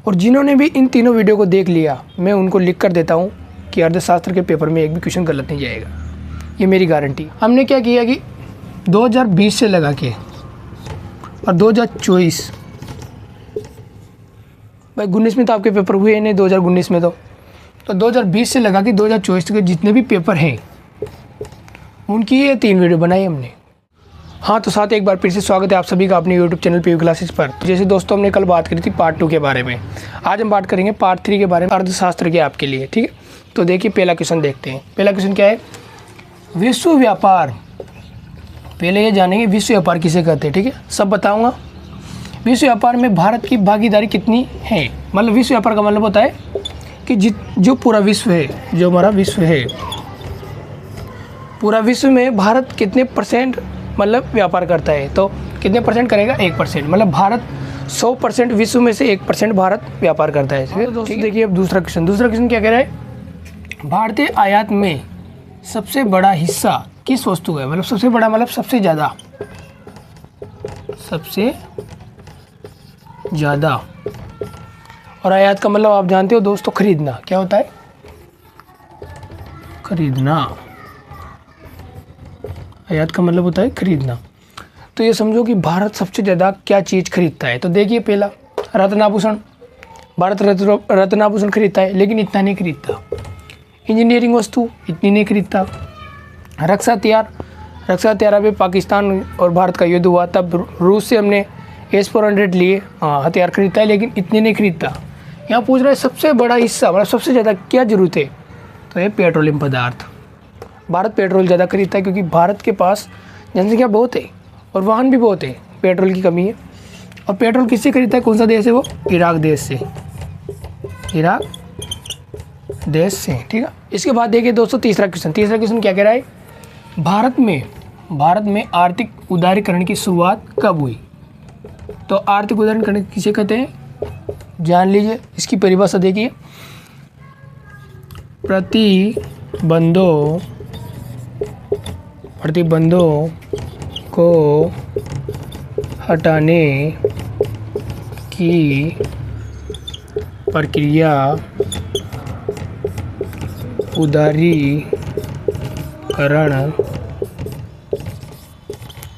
और जिन्होंने भी इन तीनों वीडियो को देख लिया, मैं उनको लिख कर देता हूँ कि अर्थशास्त्र के पेपर में एक भी क्वेश्चन गलत नहीं जाएगा, ये मेरी गारंटी। हमने क्या किया कि 2020 से लगा के और 2024, भाई 19 में तो आपके पेपर हुए नहीं, 2019 में तो 2020 से लगा के 2024 तक के जितने भी पेपर हैं उनकी ये 3 वीडियो बनाई हमने। हाँ, तो साथ एक बार फिर से स्वागत है आप सभी का अपने YouTube चैनल पीयू क्लासेस पर। तो जैसे दोस्तों हमने कल बात करी थी पार्ट 2 के बारे में, आज हम बात करेंगे पार्ट 3 के बारे में, अर्थशास्त्र के आपके लिए। ठीक है, तो देखिए पहला क्वेश्चन देखते हैं। पहला क्वेश्चन क्या है, विश्व व्यापार। पहले ये जानेंगे विश्व व्यापार किसे कहते हैं। ठीक है, सब बताऊँगा। विश्व व्यापार में भारत की भागीदारी कितनी है, मतलब विश्व व्यापार का मतलब होता है कि जो पूरा विश्व है, जो हमारा विश्व है, पूरा विश्व में भारत कितने परसेंट मतलब व्यापार करता है। तो कितने परसेंट करेगा, 1%। मतलब भारत 100% विश्व में से 1% भारत व्यापार करता है। तो दोस्तों देखिए अब दूसरा क्वेश्चन क्या कह रहा है, भारतीय आयात में सबसे बड़ा हिस्सा किस वस्तु का है। मतलब सबसे बड़ा मतलब सबसे ज़्यादा। और आयात का मतलब आप जानते हो दोस्तों, खरीदना। क्या होता है, खरीदना। आयात का मतलब होता है खरीदना। तो ये समझो कि भारत सबसे ज़्यादा क्या चीज़ खरीदता है। तो देखिए पहला रत्नाभूषण, भारत रत्नाभूषण खरीदता है, लेकिन इतना नहीं खरीदता। इंजीनियरिंग वस्तु इतनी नहीं खरीदता। रक्षा हथियार अभी पाकिस्तान और भारत का युद्ध हुआ तब रूस से हमने S-400 लिए, हथियार खरीदता है, लेकिन इतने नहीं खरीदता। यहाँ पूछ रहा है सबसे बड़ा हिस्सा, मतलब सबसे ज़्यादा क्या ज़रूरत है, तो ये पेट्रोलियम पदार्थ। भारत पेट्रोल ज़्यादा खरीदता है क्योंकि भारत के पास जनसंख्या बहुत है और वाहन भी बहुत है, पेट्रोल की कमी है। और पेट्रोल किससे खरीदता है, कौन सा देश है वो, इराक देश से। ठीक है। इसके बाद देखिए दोस्तों तीसरा क्वेश्चन क्या कह रहा है, भारत में आर्थिक उदारीकरण की शुरुआत कब हुई। तो आर्थिक उदारीकरण किसे कहते हैं, जान लीजिए। इसकी परिभाषा देखिए, प्रतिबंधों को हटाने की प्रक्रिया उदारीकरण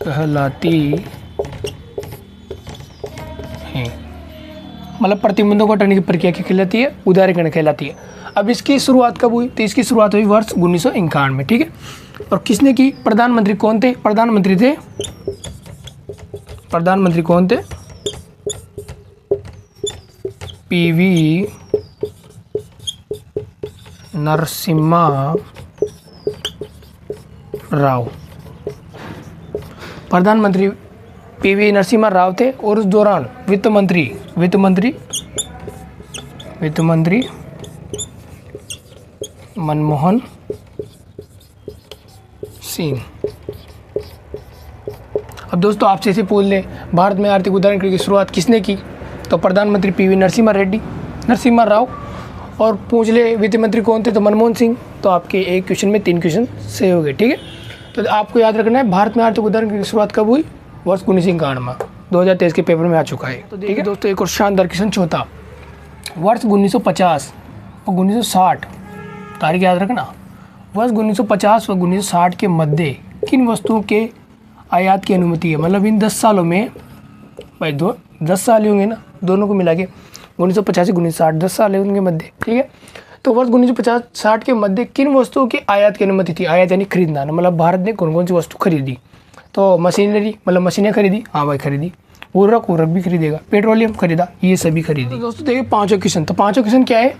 कहलाती है। मतलब प्रतिबंधों को हटाने की प्रक्रिया क्या कहलाती है, उदारीकरण कहलाती है। अब इसकी शुरुआत कब हुई, तो इसकी शुरुआत हुई वर्ष 1951 में। ठीक है, और किसने की, प्रधानमंत्री कौन थे, प्रधानमंत्री कौन थे, PV नरसिम्हा राव। प्रधानमंत्री PV नरसिम्हा राव थे, और उस दौरान वित्त मंत्री मनमोहन सिंह। अब दोस्तों आपसे ऐसे पूछ ले, भारत में आर्थिक उदारीकरण की शुरुआत किसने की, तो प्रधानमंत्री PV नरसिम्हा राव। और पूछ ले वित्त मंत्री कौन थे, तो मनमोहन सिंह। तो आपके एक क्वेश्चन में 3 क्वेश्चन सही हो गए। ठीक है, तो आपको याद रखना है भारत में आर्थिक उदारीकरण की शुरुआत कब हुई, वर्ष 1951 में। 2023 के पेपर में आ चुका है। तो देखिए दोस्तों एक और शानदार क्वेश्चन, चौथा, वर्ष 1950 और 1960, तारीख याद रखना, वर्ष 1950 और 1960 के मध्य किन वस्तुओं के आयात की अनुमति है। मतलब इन 10 सालों में, भाई 10 साल ही होंगे ना दोनों को मिला के, 1950 से 1960 10 साल है उनके मध्य। ठीक है, तो वर्ष 1950-60 के मध्य किन वस्तुओं की आयात की अनुमति थी। आयात यानी खरीदना, मतलब भारत ने कौन कौन सी वस्तु खरीदी, तो मशीनरी मतलब मशीनें खरीदी, हाँ भाई खरीदी। उर्वरक भी खरीदेगा, पेट्रोलियम खरीदा, ये सभी खरीदी। तो दोस्तों देखिए पाँचों क्वेश्चन। तो पाँचों क्वेश्चन क्या है,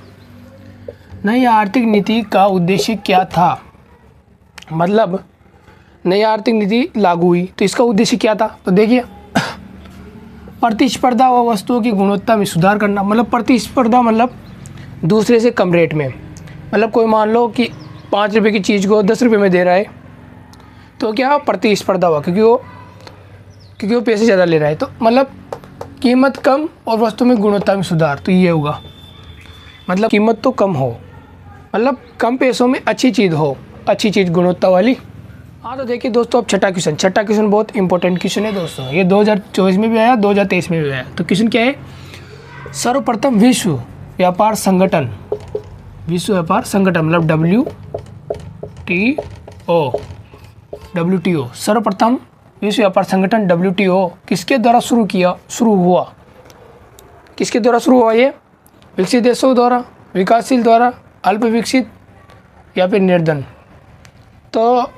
नई आर्थिक नीति का उद्देश्य क्या था। मतलब नई आर्थिक नीति लागू हुई तो इसका उद्देश्य क्या था, तो देखिए प्रतिस्पर्धा व वस्तुओं की गुणवत्ता में सुधार करना। मतलब प्रतिस्पर्धा मतलब दूसरे से कम रेट में, मतलब कोई मान लो कि 5 रुपये की चीज़ को 10 रुपये में दे रहा है, तो क्या प्रतिस्पर्धा हुआ, क्योंकि वो पैसे ज़्यादा ले रहा है। तो मतलब कीमत कम और वस्तु में गुणवत्ता में सुधार, तो ये होगा। मतलब कीमत तो कम हो, मतलब कम पैसों में अच्छी चीज़ हो, अच्छी चीज़ गुणवत्ता वाली। हाँ, तो देखिए दोस्तों अब छठा क्वेश्चन बहुत इंपॉर्टेंट क्वेश्चन है दोस्तों। ये 2024 में भी आया, 2023 में भी आया। तो क्वेश्चन क्या है, सर्वप्रथम विश्व व्यापार संगठन, विश्व व्यापार संगठन मतलब WTO, सर्वप्रथम विश्व व्यापार संगठन WTO किसके द्वारा शुरू हुआ? किसके द्वारा शुरू हुआ? ये विकसित देशों द्वारा, विकासशील द्वारा, अल्प विकसित या फिर निर्धन? तो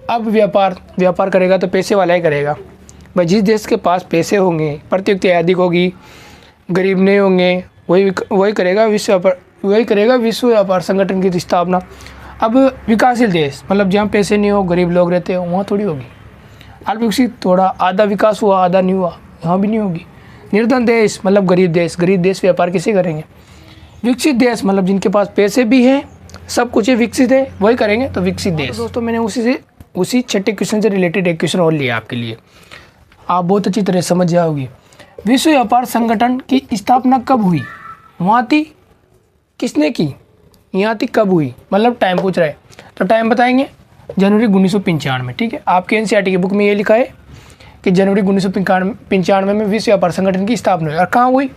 अब व्यापार करेगा तो पैसे वाला ही करेगा भाई। जिस देश के पास पैसे होंगे, प्रतियोगिता अधिक होगी, गरीब नहीं होंगे, वही करेगा विश्व व्यापार संगठन की स्थापना। अब विकासशील देश मतलब जहाँ पैसे नहीं हो, गरीब लोग रहते हो, वहाँ थोड़ी होगी। अल्प विकसित थोड़ा आधा विकास हुआ आधा नहीं हुआ, यहाँ भी नहीं होगी। निर्धन देश मतलब गरीब देश व्यापार किसे करेंगे? विकसित देश मतलब जिनके पास पैसे भी हैं, सब कुछ है, विकसित है, वही करेंगे तो विकसित देश। दोस्तों मैंने उसी छठे क्वेश्चन से रिलेटेड एक क्वेश्चन और लिया आपके लिए, आप बहुत अच्छी तरह समझ जाओगे। विश्व व्यापार संगठन की स्थापना कब हुई? वहाँ थी किसने की? यहाँ थी कब हुई, मतलब टाइम पूछ रहा है तो टाइम बताएंगे, जनवरी 1995। ठीक है, आपके NCERT की बुक में ये लिखा है कि जनवरी 1995 में विश्व व्यापार संगठन की स्थापना हुई। और कहाँ हुई?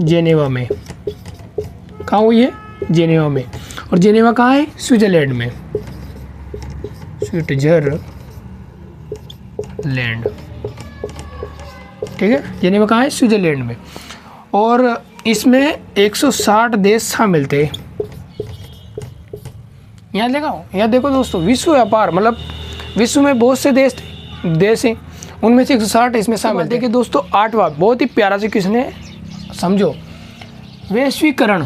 जेनेवा में। कहाँ हुई है? जेनेवा में। और जेनेवा कहाँ है? स्विट्जरलैंड में। स्विट्जरलैंड, ठीक है, जेनेवा कहाँ है? स्विट्जरलैंड में। और इसमें 160 देश शामिल थे। यहाँ देखो दोस्तों, विश्व व्यापार मतलब विश्व में बहुत से देश हैं, उनमें से 160 इसमें शामिल। देखिए दोस्तों, 8वां बहुत ही प्यारा से क्वेश्चन है, समझो। वैश्वीकरण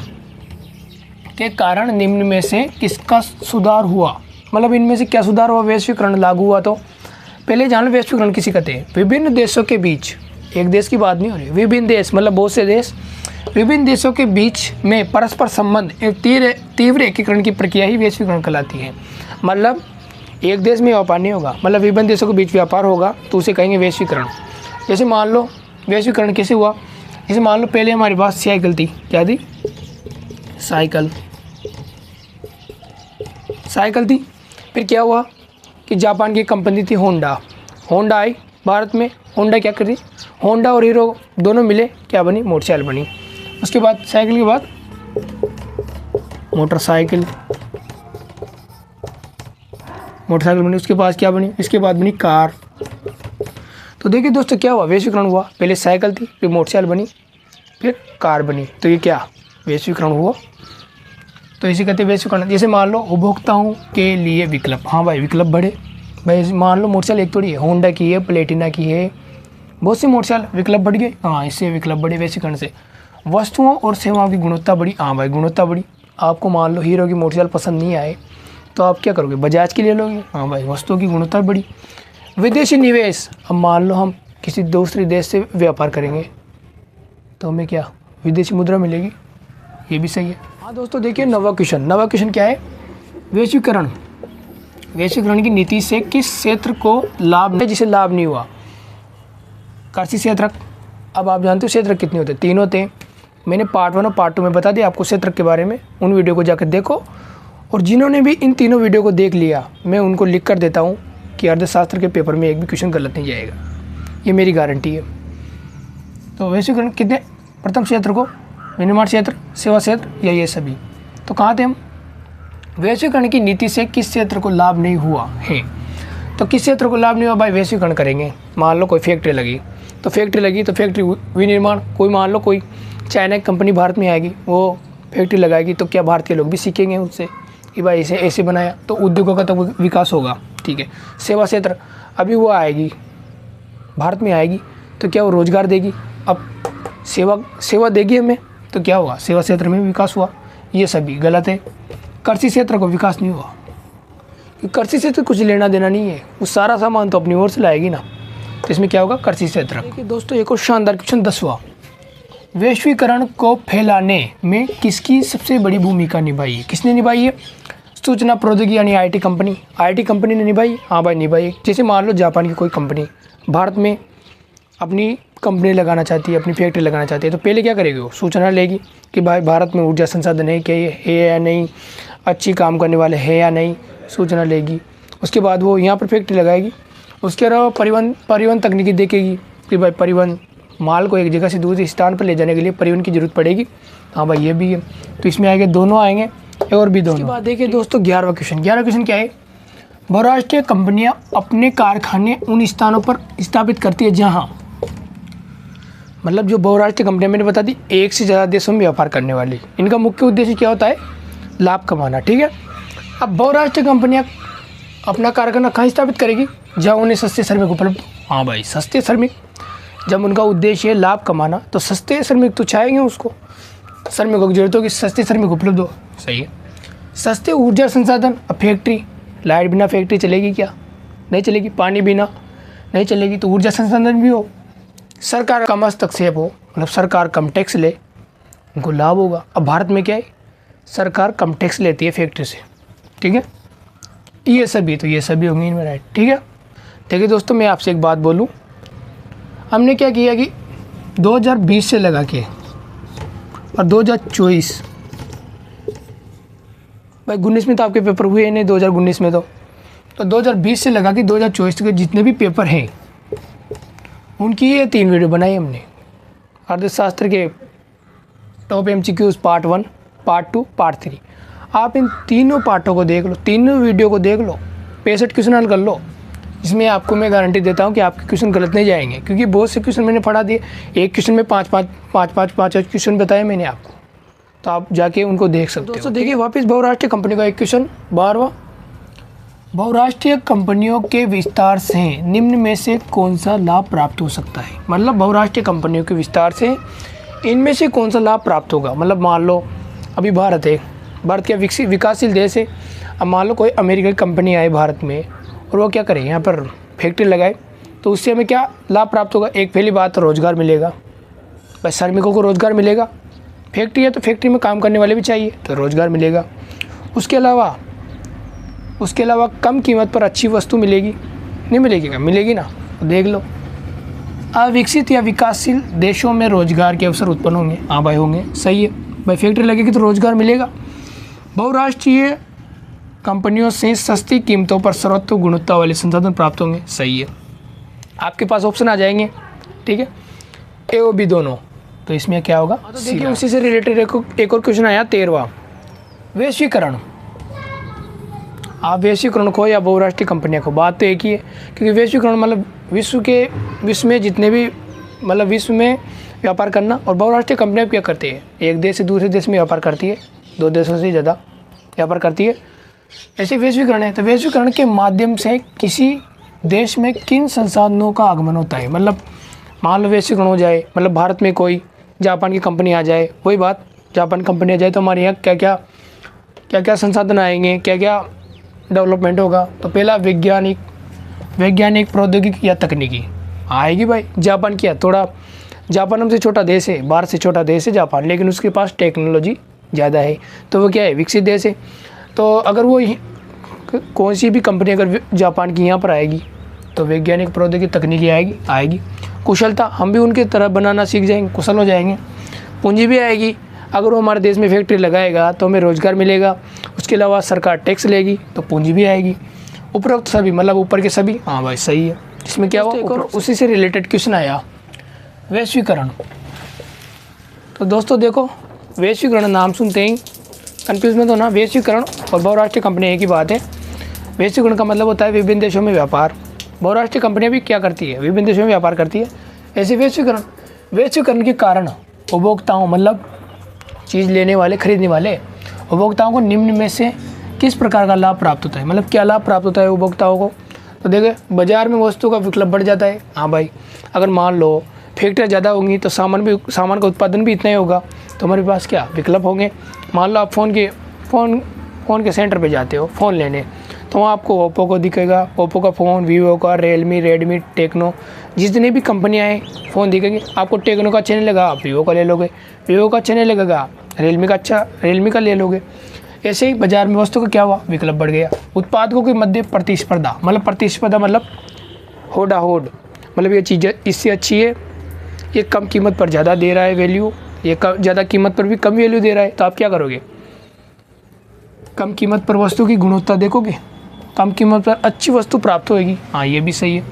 के कारण निम्न में से किसका सुधार हुआ? मतलब इनमें से क्या सुधार हुआ? वैश्वीकरण लागू हुआ तो पहले जान लो वैश्वीकरण किसे कहते हैं। विभिन्न देशों के बीच, एक देश की बात नहीं हो रही, विभिन्न देश मतलब बहुत से देश, विभिन्न देशों के बीच में परस्पर संबंध तीव्र एकीकरण की प्रक्रिया ही वैश्वीकरण कहलाती है। मतलब एक देश में व्यापार नहीं होगा, मतलब विभिन्न देशों के बीच व्यापार होगा तो उसे कहेंगे वैश्वीकरण। जैसे मान लो वैश्वीकरण कैसे हुआ? जैसे मान लो पहले हमारे पास साइकिल थी, क्या थी? साइकिल थी। फिर क्या हुआ कि जापान की कंपनी थी होंडा आई भारत में। होंडा क्या करी? होंडा और हीरो दोनों मिले, क्या बनी? मोटरसाइकिल बनी। उसके बाद साइकिल के बाद मोटरसाइकिल बनी। उसके बाद क्या बनी? इसके बाद बनी कार। तो देखिए दोस्तों क्या हुआ? वैश्वीकरण हुआ। पहले साइकिल थी, फिर मोटरसाइकिल बनी, फिर कार बनी। तो ये क्या? वैश्वीकरण हुआ। तो इसे कहते हैं वैश्वीकरण। जैसे मान लो उपभोक्ताओं के लिए विकल्प, हाँ भाई विकल्प बढ़े भाई। मान लो मोटरसाइकिल एक थोड़ी है, होंडा की है, प्लेटिना की है, बहुत सी मोटरसाइकिल, विकल्प बढ़ गए, हाँ इससे विकल्प बढ़े वैश्वीकरण से। वस्तुओं और सेवाओं की गुणवत्ता बढ़ी, हाँ भाई गुणवत्ता बढ़ी। आपको मान लो हीरो की मोटरसाइकिल पसंद नहीं आए तो आप क्या करोगे? बजाज की ले लोगे, हाँ भाई वस्तुओं की गुणवत्ता बढ़ी। विदेशी निवेश, अब मान लो हम किसी दूसरे देश से व्यापार करेंगे तो हमें क्या? विदेशी मुद्रा मिलेगी, ये भी सही है। हाँ दोस्तों देखिए नवा क्वेश्चन क्या है? वैश्वीकरण की नीति से किस क्षेत्र को लाभ नहीं, जिसे लाभ नहीं हुआ? कृषि क्षेत्र। अब आप जानते हो क्षेत्र कितने होते हैं? 3 होते हैं। मैंने पार्ट 1 और पार्ट 2 में बता दिया आपको क्षेत्र के बारे में, उन वीडियो को जाकर देखो। और जिन्होंने भी इन तीनों वीडियो को देख लिया, मैं उनको लिख कर देता हूँ कि अर्थशास्त्र के पेपर में एक भी क्वेश्चन गलत नहीं जाएगा, ये मेरी गारंटी है। तो वैश्वीकरण कितने? प्रथम क्षेत्र को विनिर्माण क्षेत्र, सेवा क्षेत्र या ये सभी। तो कहाँ थे हम? वैश्वीकरण की नीति से किस क्षेत्र को लाभ नहीं हुआ है? तो किस क्षेत्र को लाभ नहीं हुआ भाई? वैश्वीकरण करेंगे। मान लो कोई फैक्ट्री लगी तो फैक्ट्री विनिर्माण, कोई मान लो कोई चाइना की कंपनी भारत में आएगी, वो फैक्ट्री लगाएगी तो क्या भारत के लोग भी सीखेंगे उससे कि भाई इसे ऐसे बनाया, तो उद्योगों का तो विकास होगा। ठीक है। सेवा क्षेत्र, अभी वो आएगी भारत में आएगी तो क्या वो रोज़गार देगी? अब सेवा देगी हमें तो क्या हुआ? सेवा क्षेत्र में विकास हुआ। ये सभी गलत है। कृषि क्षेत्र को विकास नहीं हुआ, कृषि क्षेत्र कुछ लेना देना नहीं है, वो सारा सामान तो अपनी ओर से लाएगी ना, तो इसमें क्या होगा? कृषि क्षेत्र। देखिए दोस्तों एक और शानदार क्वेश्चन 10वां, वैश्वीकरण को फैलाने में किसकी सबसे बड़ी भूमिका निभाई है? किसने निभाई है? सूचना प्रौद्योगिकी यानी IT कंपनी ने निभाई। हाँ भाई निभाई। जैसे मान लो जापान की कोई कंपनी भारत में अपनी कंपनी लगाना चाहती है, अपनी फैक्ट्री लगाना चाहती है, तो पहले क्या करेगी? वो सूचना लेगी कि भाई भारत में ऊर्जा संसाधन है या नहीं, अच्छी काम करने वाले हैं या नहीं, सूचना लेगी। उसके बाद वो यहाँ पर फैक्ट्री लगाएगी। उसके अलावा परिवहन तकनीकी देखेगी कि भाई परिवहन माल को एक जगह से दूसरे स्थान पर ले जाने के लिए परिवहन की जरूरत पड़ेगी। हाँ भाई ये भी है, तो इसमें आएंगे दोनों आएंगे और भी दोनों। बात देखिए दोस्तों 11वां क्वेश्चन क्या है, बहुराष्ट्रीय कंपनियां अपने कारखाने उन स्थानों पर स्थापित करती है जहां, मतलब जो बहुराष्ट्रीय कंपनियां मैंने बता दी एक से ज़्यादा देशों में व्यापार करने वाली, इनका मुख्य उद्देश्य क्या होता है, लाभ कमाना। ठीक है, अब बहुराष्ट्रीय कंपनियां अपना कारखाना कहाँ स्थापित करेगी, जहाँ उन्हें सस्ते श्रमिक उपलब्ध। हाँ भाई सस्ते श्रमिक, जब उनका उद्देश्य है लाभ कमाना तो सस्ते श्रमिक तो चाहेंगे, उसको श्रमिकों की जरूरत होगी, सस्ते श्रमिक उपलब्ध हो। सही है। सस्ते ऊर्जा संसाधन, अब फैक्ट्री, लाइट बिना फैक्ट्री चलेगी क्या, नहीं चलेगी, पानी बिना नहीं चलेगी, तो ऊर्जा संसाधन भी हो। सरकार कम हस्तक्षेप हो, मतलब सरकार कम टैक्स ले, उनको लाभ होगा। अब भारत में क्या है, सरकार कम टैक्स लेती है फैक्ट्री से। ठीक है, ये सभी होंगे इनमें राइट। ठीक है, देखिए दोस्तों मैं आपसे एक बात बोलूँ, हमने क्या किया कि 2020 से लगा के और 2024 भाई 19 में तो आपके पेपर हुए नहीं, 2019 में तो 2020 से लगा के 2024 के जितने भी पेपर हैं उनकी ये 3 वीडियो बनाई हमने। अर्थशास्त्र के top MCQs part 1, part 2, part 3। आप इन तीनों पार्टों को देख लो, तीनों वीडियो को देख लो, 65 क्वेश्चन हल कर लो। इसमें आपको मैं गारंटी देता हूँ कि आपके क्वेश्चन गलत नहीं जाएंगे, क्योंकि बहुत से क्वेश्चन मैंने पढ़ा दिए, एक क्वेश्चन में पाँच क्वेश्चन बताए मैंने आपको, तो आप जाके उनको देख सकते हो। दोस्तों देखिए वापस बहुराष्ट्रीय कंपनी का एक क्वेश्चन 12वां, बहुराष्ट्रीय कंपनियों के विस्तार से निम्न में से कौन सा लाभ प्राप्त हो सकता है। मतलब बहुराष्ट्रीय कंपनियों के विस्तार से इनमें से कौन सा लाभ प्राप्त होगा। मतलब मान लो अभी भारत है, भारत क्या विकासशील देश है, अब मान लो कोई अमेरिकन कंपनी आए भारत में और वो क्या करे, यहाँ पर फैक्ट्री लगाए, तो उससे हमें क्या लाभ प्राप्त होगा। एक पहली बात तो रोज़गार मिलेगा, बस श्रमिकों को रोज़गार मिलेगा, फैक्ट्री है तो फैक्ट्री में काम करने वाले भी चाहिए तो रोज़गार मिलेगा। उसके अलावा कम कीमत पर अच्छी वस्तु मिलेगी, नहीं मिलेगी क्या, मिलेगी ना, तो देख लो। अविकसित या विकासशील देशों में रोज़गार के अवसर उत्पन्न होंगे। हाँ भाई होंगे, सही है भाई, फैक्ट्री लगेगी तो रोज़गार मिलेगा। बहुराष्ट्रीय कंपनियों से सस्ती कीमतों पर सर्वोत्तम गुणवत्ता वाले संसाधन प्राप्त होंगे। सही है, आपके पास ऑप्शन आ जाएंगे। ठीक है, ए और बी दोनों, तो इसमें क्या होगा। तो देखिए उसी से रिलेटेड एक और क्वेश्चन आया 13वां, वैश्वीकरण। आप वैश्वीकरण को या बहुराष्ट्रीय कंपनियों को, बात तो एक ही है, क्योंकि वैश्वीकरण मतलब विश्व में जितने भी मतलब विश्व में व्यापार करना, और बहुराष्ट्रीय कंपनियां क्या करती है, एक देश से दूसरे देश में व्यापार करती है, 2 देशों से ज़्यादा व्यापार करती है। ऐसे वैश्वीकरण है, तो वैश्वीकरण के माध्यम से किसी देश में किन संसाधनों का आगमन होता है। मतलब मान लो वैश्वीकरण हो जाए, मतलब भारत में कोई जापान की कंपनी आ जाए, वही बात जापान कंपनी आ जाए तो हमारे यहाँ क्या क्या संसाधन आएंगे, क्या क्या डेवलपमेंट होगा। तो पहला वैज्ञानिक प्रौद्योगिकी या तकनीकी आएगी भाई। जापान क्या, थोड़ा जापान हमसे छोटा देश है, भारत से छोटा देश है जापान, लेकिन उसके पास टेक्नोलॉजी ज़्यादा है, तो वो क्या है, विकसित देश है। तो अगर वो कौन सी भी कंपनी अगर जापान की यहाँ पर आएगी तो वैज्ञानिक प्रौद्योगिकी तकनीकी आएगी। कुशलता, हम भी उनकी तरह बनाना सीख जाएंगे, कुशल हो जाएंगे। पूंजी भी आएगी, अगर वो हमारे देश में फैक्ट्री लगाएगा तो हमें रोज़गार मिलेगा। उसके अलावा सरकार टैक्स लेगी तो पूंजी भी आएगी। उपरोक्त सभी, मतलब ऊपर के सभी। हाँ भाई सही है। इसमें क्या हुआ, उसी से रिलेटेड क्वेश्चन आया, वैश्वीकरण। तो दोस्तों देखो, वैश्वीकरण नाम सुनते ही कन्फ्यूज मत होना, वैश्वीकरण और बहुराष्ट्रीय कंपनी एक ही बात है। वैश्वीकरण का मतलब होता है विभिन्न देशों में व्यापार। बहुराष्ट्रीय कंपनियां भी क्या करती है, विभिन्न देशों में व्यापार करती है। ऐसे वैश्वीकरण के कारण उपभोक्ताओं, मतलब चीज़ लेने वाले, खरीदने वाले उपभोक्ताओं को निम्न में से किस प्रकार का लाभ प्राप्त होता है। मतलब क्या लाभ प्राप्त होता है उपभोक्ताओं को। तो देखिए, बाजार में वस्तु का विकल्प बढ़ जाता है। हाँ भाई, अगर मान लो फैक्ट्रियाँ ज़्यादा होंगी तो सामान का उत्पादन भी इतना ही होगा, तो हमारे पास क्या विकल्प होंगे। मान लो आप फ़ोन के सेंटर पे जाते हो फ़ोन लेने, तो वहाँ आपको ओप्पो को दिखेगा, ओप्पो का फ़ोन, वीवो का, रियलमी, रेडमी, टेक्नो, जितनी भी कंपनियाँ हैं फ़ोन दिखेंगे। आपको टेक्नो का अच्छा नहीं लगा, आप वीवो का ले लोगे, वीवो का अच्छा नहीं लगेगा, रियलमी का ले लोगे। ऐसे ही बाजार में वस्तु का क्या हुआ, विकल्प बढ़ गया। उत्पादकों के मध्य प्रतिस्पर्धा, मतलब होड़, मतलब ये चीज़ इससे अच्छी है, ये कम कीमत पर ज़्यादा दे रहा है वैल्यू, ये ज़्यादा कीमत पर भी कम वैल्यू दे रहा है, तो आप क्या करोगे, कम कीमत पर वस्तु की गुणवत्ता देखोगे, कम कीमत पर अच्छी वस्तु प्राप्त होगी। हाँ ये भी सही है,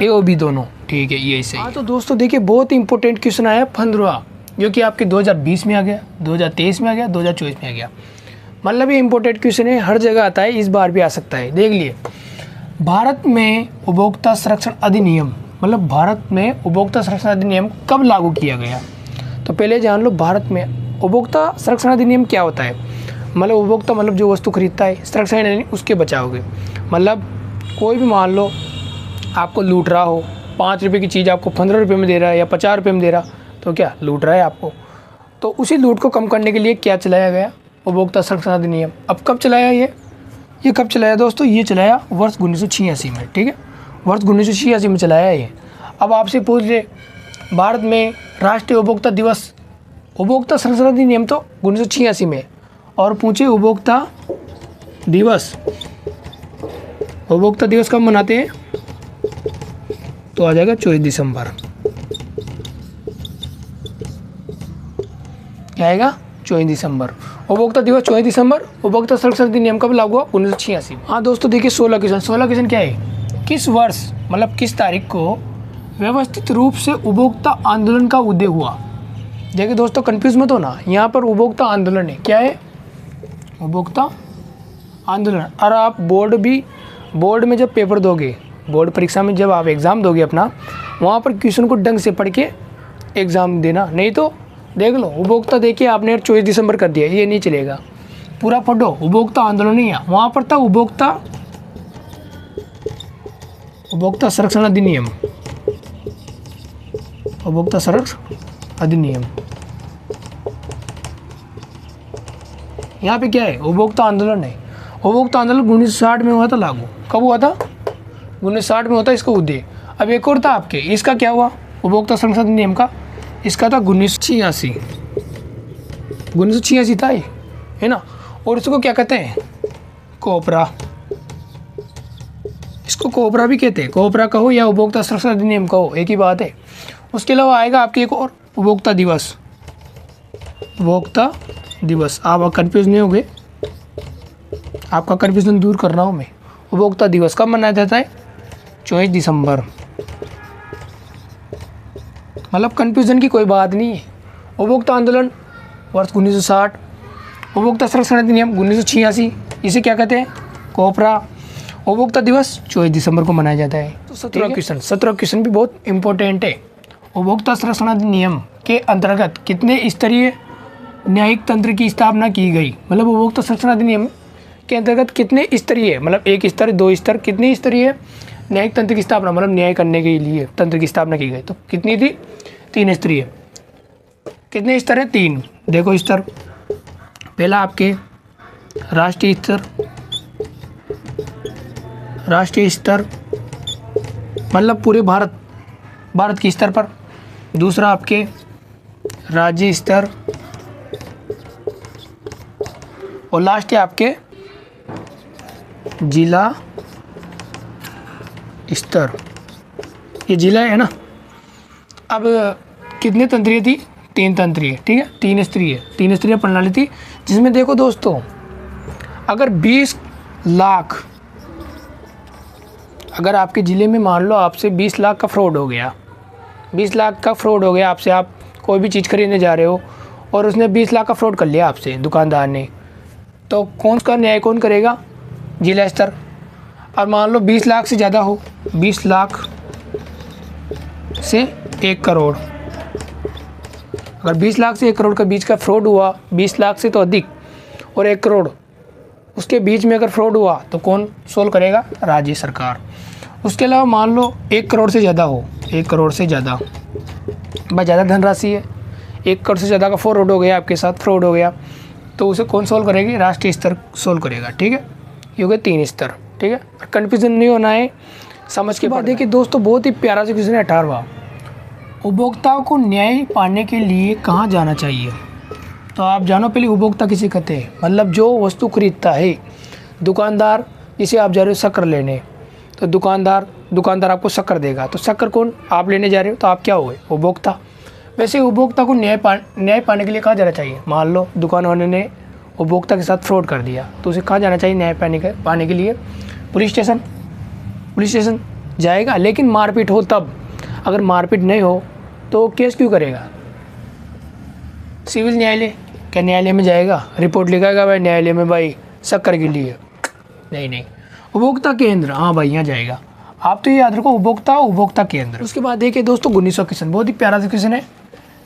ए और बी दोनों। ठीक है, ये सही। हाँ तो दोस्तों देखिए, बहुत ही इंपॉर्टेंट क्वेश्चन आया 15वां, जो कि आपके 2020 में आ गया, 2023 में आ गया, 2024 में आ गया। मतलब ये इंपॉर्टेंट क्वेश्चन है, हर जगह आता है, इस बार भी आ सकता है। देख लिए, भारत में उपभोक्ता संरक्षण अधिनियम, मतलब भारत में उपभोक्ता संरक्षण अधिनियम कब लागू किया गया? तो पहले जान लो, भारत में उपभोक्ता संरक्षण अधिनियम क्या होता है। मतलब उपभोक्ता मतलब जो वस्तु खरीदता है, संरक्षण यानी उसके बचाओगे। मतलब कोई भी मान लो आपको लूट रहा हो, 5 रुपये की चीज़ आपको 15 रुपये में दे रहा है या 50 रुपये में दे रहा, तो क्या लूट रहा है आपको। तो उसी लूट को कम करने के लिए क्या चलाया गया? उपभोक्ता संरक्षण अधिनियम। अब कब चलाया ये कब चलाया दोस्तों? ये चलाया वर्ष 1986 में, ठीक है, वर्ष 1986 में चलाया ये। अब आपसे पूछ ले, भारत में राष्ट्रीय उपभोक्ता दिवस, उपभोक्ता संरक्षण अधिनियम तो 1986 में, और पूछे उपभोक्ता दिवस, उपभोक्ता दिवस कब मनाते हैं? तो आ जाएगा 24 दिसंबर। क्या आएगा? 24 दिसंबर। उपभोक्ता दिवस 24 दिसंबर। उपभोक्ता संरक्षण अधिनियम कब लागू हुआ? 1986। हाँ दोस्तों देखिए, 16 क्वेश्चन क्या है? किस वर्ष, मतलब किस तारीख को व्यवस्थित रूप से उपभोक्ता आंदोलन का उदय हुआ? देखिए दोस्तों, कंफ्यूज मत होना, यहाँ पर उपभोक्ता आंदोलन है। क्या है? उपभोक्ता आंदोलन। और आप बोर्ड में जब पेपर दोगे, बोर्ड परीक्षा में जब आप एग्ज़ाम दोगे अपना, वहाँ पर क्वेश्चन को ढंग से पढ़ के एग्ज़ाम देना। नहीं तो देख लो, उपभोक्ता देखिए आपने 24 दिसंबर कर दिया, ये नहीं चलेगा। पूरा पढ़ो, उपभोक्ता आंदोलन नहीं है, वहाँ पर था उपभोक्ता संरक्षण अधिनियम, उपभोक्ता संरक्षण अधिनियम। यहाँ पे क्या है? उपभोक्ता आंदोलन है। उपभोक्ता आंदोलन 1960 में हुआ था लागू। कब हुआ था? 1960 में होता इसका उदय। अब एक और था आपके, इसका क्या हुआ उपभोक्ता संरक्षण अधिनियम का? इसका था 1986 था ये, है ना। और इसको क्या कहते हैं? कोपरा। इसको कोपरा भी कहते हैं, कोपरा कहो या उपभोक्ता संरक्षण अधिनियम कहो, एक ही बात है। उसके अलावा आएगा आपके एक और, उपभोक्ता दिवस। उपभोक्ता दिवस, आप कन्फ्यूज नहीं होगे, आपका कन्फ्यूजन दूर कर रहा हूँ मैं। उपभोक्ता दिवस कब मनाया जाता है? 24 दिसंबर। मतलब कन्फ्यूजन की कोई बात नहीं है। उपभोक्ता आंदोलन वर्ष 1960, उपभोक्ता संरक्षण अधिनियम 1986, इसे क्या कहते हैं? कोपरा। उपभोक्ता दिवस 24 दिसंबर को मनाया जाता है। तो 17 क्वेश्चन भी बहुत इंपॉर्टेंट है। उपभोक्ता संरक्षण अधिनियम के अंतर्गत कितने स्तरीय न्यायिक तंत्र की स्थापना की गई? मतलब उपभोक्ता संरक्षण अधिनियम के अंतर्गत कितने स्तरीय, मतलब 1 स्तर, 2 स्तर, कितने स्तरीय न्यायिक तंत्र की स्थापना, मतलब न्याय करने के लिए तंत्र की स्थापना की गई? तो कितनी थी? 3 स्तरीय। कितने स्तर है? 3। देखो स्तर, पहला आपके राष्ट्रीय स्तर, मतलब पूरे भारत के स्तर पर। दूसरा आपके राज्य स्तर, और लास्ट है आपके जिला स्तर। ये जिला है ना। अब कितने तंत्रीय थी? 3 तंत्रीय, ठीक है, 3 स्तरीय प्रणाली थी, जिसमें देखो दोस्तों, अगर 20 लाख, अगर आपके ज़िले में मान लो आपसे 20 लाख का फ्रॉड हो गया, 20 लाख का फ्रॉड हो गया आपसे, आप कोई भी चीज़ खरीदने जा रहे हो और उसने 20 लाख का फ्रॉड कर लिया आपसे, दुकानदार ने, तो कौन सा न्याय कौन करेगा? जिला स्तर। और मान लो 20 लाख से ज़्यादा हो, 20 लाख से 1 करोड़, अगर 20 लाख से 1 करोड़ के बीच का फ्रॉड हुआ, 20 लाख से तो अधिक और 1 करोड़ उसके बीच में अगर फ्रॉड हुआ, तो कौन सोल्व करेगा? राज्य सरकार। उसके अलावा मान लो 1 करोड़ से ज़्यादा हो, 1 करोड़ से ज़्यादा, भाई ज़्यादा धनराशि है, 1 करोड़ से ज़्यादा का फ्रॉड हो गया, आपके साथ फ्रॉड हो गया, तो उसे कौन सोल्व करेगी? राष्ट्रीय स्तर सोल्व करेगा, ठीक है। ये हो गए 3 स्तर, ठीक है। कन्फ्यूजन नहीं होना है, समझ के बाद। देखिए दोस्तों, बहुत ही प्यारा सा क्वेश्चन है 18वां। उपभोक्ताओं को न्याय पाने के लिए कहाँ जाना चाहिए? तो आप जानो पहले उपभोक्ता किसे कहते हैं? मतलब जो वस्तु खरीदता है, दुकानदार, जिसे आप जा रहे हो शक्कर लेने, तो दुकानदार आपको शक्कर देगा, तो शक्कर कौन? आप लेने जा रहे हो, तो आप क्या हो गए? उपभोक्ता। वैसे उपभोक्ता को न्याय पाने के लिए कहाँ जाना चाहिए? मान लो दुकान वाले ने उपभोक्ता के साथ फ्रॉड कर दिया, तो उसे कहाँ जाना चाहिए न्याय पाने के लिए? पुलिस स्टेशन जाएगा, लेकिन मारपीट हो तब। अगर मारपीट नहीं हो तो केस क्यों करेगा? सिविल न्यायालय, क्या न्यायालय में जाएगा, रिपोर्ट लिखाएगा भाई न्यायालय में भाई शक्कर के लिए? नहीं। उपभोक्ता केंद्र, हाँ भाई यहाँ जाएगा। आप तो ये याद रखो, उपभोक्ता केंद्र। उसके बाद देखिए दोस्तों 19वां क्वेश्चन, बहुत ही प्यारा सा क्वेश्चन है।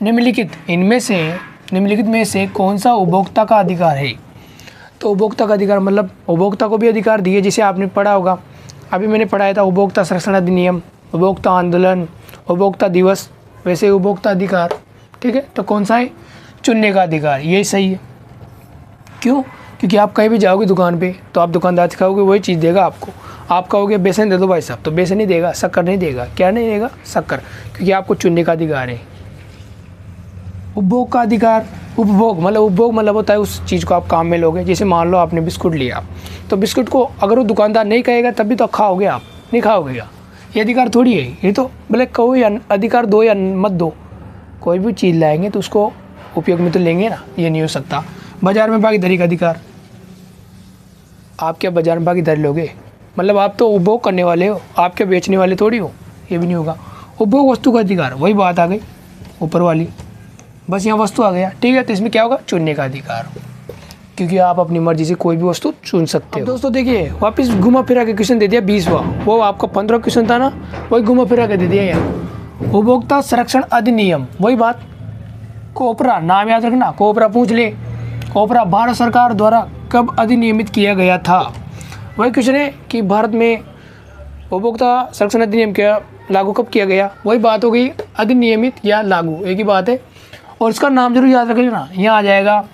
निम्नलिखित में से कौन सा उपभोक्ता का अधिकार है? तो उपभोक्ता का अधिकार मतलब उपभोक्ता को भी अधिकार दिए, जिसे आपने पढ़ा होगा, अभी मैंने पढ़ाया था, उपभोक्ता संरक्षण अधिनियम, उपभोक्ता आंदोलन, उपभोक्ता दिवस, वैसे उपभोक्ता अधिकार। ठीक है, तो कौन सा है? चुनने का अधिकार, यही सही है। क्यों? क्योंकि आप कहीं भी जाओगे दुकान पे तो आप दुकानदार से कहोगे वही चीज़ देगा आपको। आप कहोगे बेसन दे दो भाई साहब, तो बेसन नहीं देगा, शक्कर नहीं देगा। क्या नहीं देगा? शक्कर, क्योंकि आपको चुनने का अधिकार है। उपभोग का अधिकार, उपभोग मतलब होता है उस चीज़ को आप काम में लोगे। जैसे मान लो आपने बिस्कुट लिया, तो बिस्कुट को अगर वो दुकानदार नहीं कहेगा तब भी तो खाओगे आप, नहीं खाओगे क्या? ये अधिकार थोड़ी है, ये तो भले कहो या अधिकार दो या मत दो, कोई भी चीज़ लाएंगे तो उसको उपयोग में तो लेंगे ना, ये नहीं हो सकता। बाजार में भागीदारी का अधिकार, आप क्या बाजार में भागीदारी लोगे? मतलब आप तो उपभोग करने वाले हो, आप क्या बेचने वाले थोड़ी हो, ये भी नहीं होगा। उपभोग वस्तु का अधिकार, वही बात आ गई ऊपर वाली, बस यहाँ वस्तु आ गया। ठीक है, तो इसमें क्या होगा? चुनने का अधिकार, क्योंकि आप अपनी मर्जी से कोई भी वस्तु चुन सकते हो। दोस्तों देखिए वापस घुमा फिरा के क्वेश्चन दे दिया 20वां, वो आपका 15 क्वेश्चन था ना, वही घुमा फिरा के दे दिया यार। उपभोक्ता संरक्षण अधिनियम, वही बात। कोपरा, नाम याद रखना, कोपरा पूछ ले। कोपरा भारत सरकार द्वारा कब अधिनियमित किया गया था? वही क्वेश्चन है कि भारत में उपभोक्ता संरक्षण अधिनियम क्या लागू कब किया गया? वही बात हो गई, अधिनियमित या लागू एक ही बात है। और इसका नाम जरूर याद रख लेना, यहाँ आ जाएगा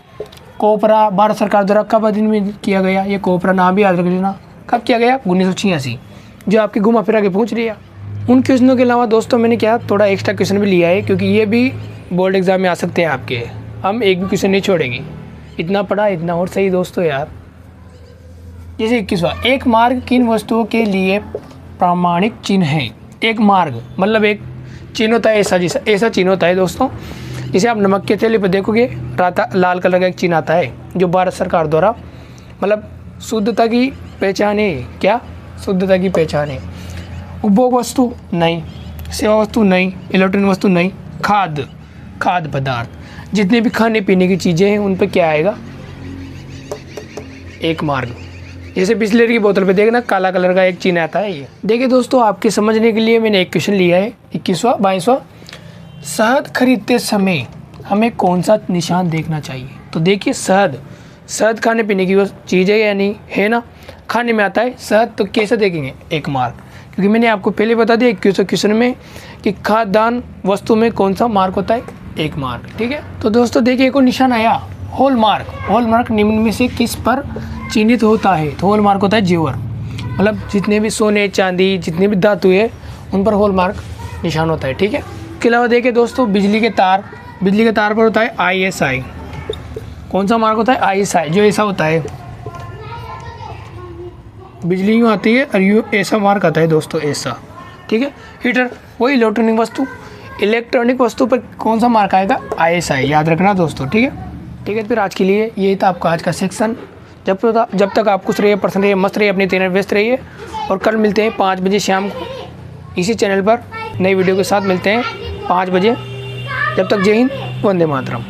कोपरा, भारत सरकार द्वारा कब अधिनियमित किया गया, ये कोपरा नाम भी याद रख लेना। कब किया गया? 1986, जो आपके घुमा फिरा के पूछ लिया। उन क्वेश्चनों के अलावा दोस्तों मैंने क्या थोड़ा एक्स्ट्रा क्वेश्चन भी लिया है, क्योंकि ये भी बोर्ड एग्जाम में आ सकते हैं आपके। हम एक भी क्वेश्चन नहीं छोड़ेंगे, इतना पढ़ा इतना और सही दोस्तों यार। जैसे 21वां, एक मार्ग किन वस्तुओं के लिए प्रामाणिक चिन्ह है? एक मार्ग मतलब एक चिन्ह होता है, ऐसा चिन्ह होता है दोस्तों, जिसे आप नमक के थैले पर देखोगे लाल कलर का एक चिन्ह आता है, जो भारत सरकार द्वारा मतलब शुद्धता की पहचान है। क्या? शुद्धता की पहचान है। उपभोग वस्तु नहीं, सेवा वस्तु नहीं, इलेक्ट्रॉनिक वस्तु नहीं, खाद्य पदार्थ, जितने भी खाने पीने की चीज़ें हैं उन पर क्या आएगा? एक मार्ग। जैसे बिस्लेरी की बोतल पे देखना काला कलर का एक चिन्ह आता है। ये देखिए दोस्तों, आपके समझने के लिए मैंने एक क्वेश्चन लिया है 22वां। शहद खरीदते समय हमें कौन सा निशान देखना चाहिए? तो देखिए शहद खाने पीने की चीज़ है या नहीं, है ना, खाने में आता है शहद, तो कैसे देखेंगे? एक मार्क, क्योंकि मैंने आपको पहले बता दिया 21वें क्वेश्चन में कि खाद्यान्न वस्तु में कौन सा मार्क होता है? एक मार्क। ठीक है, तो दोस्तों देखिए एक और निशान आया, हॉल मार्क निम्न में से किस पर चिन्हित होता है? तो हॉल मार्क होता है जेवर, मतलब जितने भी सोने चांदी जितने भी धातु है उन पर हॉल मार्क निशान होता है। ठीक है, इसके अलावा देखिए दोस्तों बिजली के तार पर होता है ISI। कौन सा मार्क होता है? ISI, जो ऐसा होता है, बिजली यूँ आती है और यूँ ऐसा मार्क आता है दोस्तों, ऐसा। ठीक है, हीटर वही इलेक्ट्रॉनिक वस्तु पर कौन सा मार्क आएगा? ISI, याद रखना दोस्तों। ठीक है, फिर आज के लिए यही था आपका आज का सेक्शन। जब तक आप खुश रहिए, प्रसन्न रहिए, मस्त रहिए, अपनी तैयारी में व्यस्त रहिए, और कल मिलते हैं 5 बजे शाम को इसी चैनल पर नई वीडियो के साथ मिलते हैं 5 बजे। जब तक जय हिंद, वंदे मातरम।